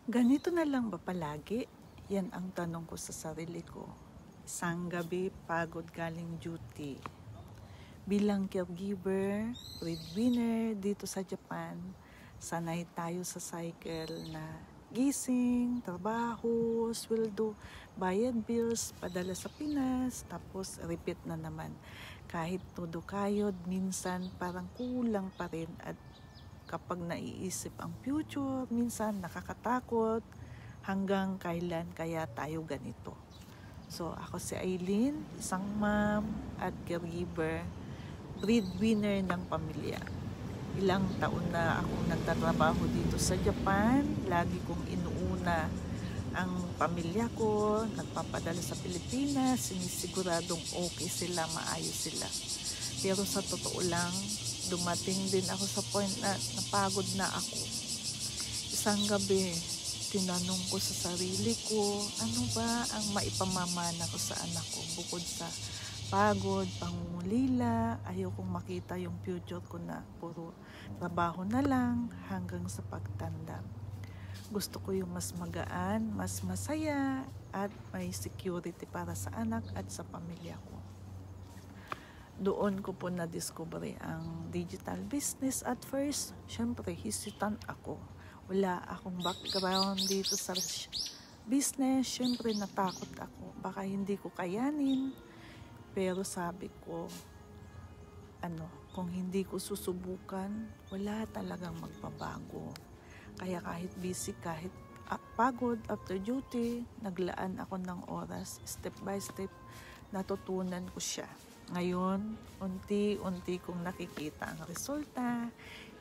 Ganito na lang ba palagi? Yan ang tanong ko sa sarili ko. Isang gabi, pagod galing duty. Bilang caregiver, breadwinner dito sa Japan, sanay tayo sa cycle na gising, trabaho, sweldo, bayad bills, padala sa Pinas, tapos repeat na naman. Kahit todo kayod, minsan parang kulang pa rin at kapag naiisip ang future, minsan nakakatakot hanggang kailan kaya tayo ganito. So ako si Aileen, isang mom at caregiver, breadwinner ng pamilya. Ilang taon na akong nagtatrabaho dito sa Japan, lagi kong inuuna ang pamilya ko, nagpapadala sa Pilipinas, sinisiguradong okay sila, maayos sila. Pero sa totoo lang, dumating din ako sa point na napagod na ako. Isang gabi, tinanong ko sa sarili ko, ano ba ang maipamamana ko sa anak ko bukod sa pagod, pangungulila, ayokong makita yung future ko na puro trabaho na lang hanggang sa pagtanda. Gusto ko yung mas magaan, mas masaya at may security para sa anak at sa pamilya ko. Doon ko po na-discover ang digital business at first. Syempre, hesitant ako. Wala akong background dito sa business. Syempre, natakot ako. Baka hindi ko kayanin. Pero sabi ko, kung hindi ko susubukan, wala talagang magbabago. Kaya kahit busy, kahit pagod after duty, naglaan ako ng oras. Step by step, natutunan ko siya. Ngayon, unti-unti kong nakikita ang resulta.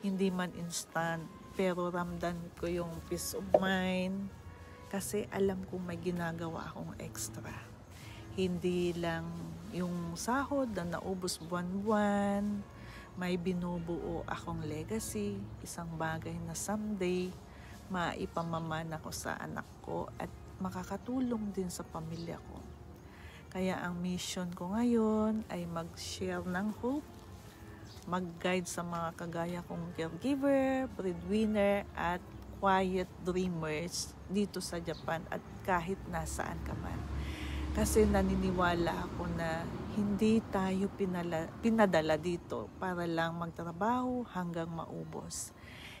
Hindi man instant, pero ramdam ko yung peace of mind. Kasi alam kong may ginagawa akong extra. Hindi lang yung sahod na naubos buwan-buwan. May binubuo akong legacy. Isang bagay na someday maipamamana ko sa anak ko at makakatulong din sa pamilya ko. Kaya ang mission ko ngayon ay mag-share ng hope, mag-guide sa mga kagaya kong caregiver, breadwinner at quiet dreamers dito sa Japan at kahit nasaan ka man. Kasi naniniwala ako na hindi tayo pinadala dito para lang magtrabaho hanggang maubos.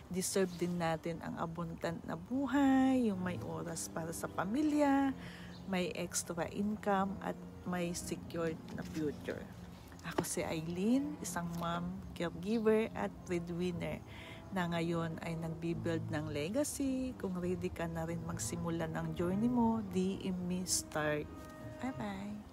Deserve din natin ang abundant na buhay, yung may oras para sa pamilya, may extra income at may secured na future. Ako si Aileen, isang mom, caregiver at breadwinner na ngayon ay nagbibuild ng legacy. Kung ready ka na rin magsimula ng journey mo, DM me start. Bye-bye!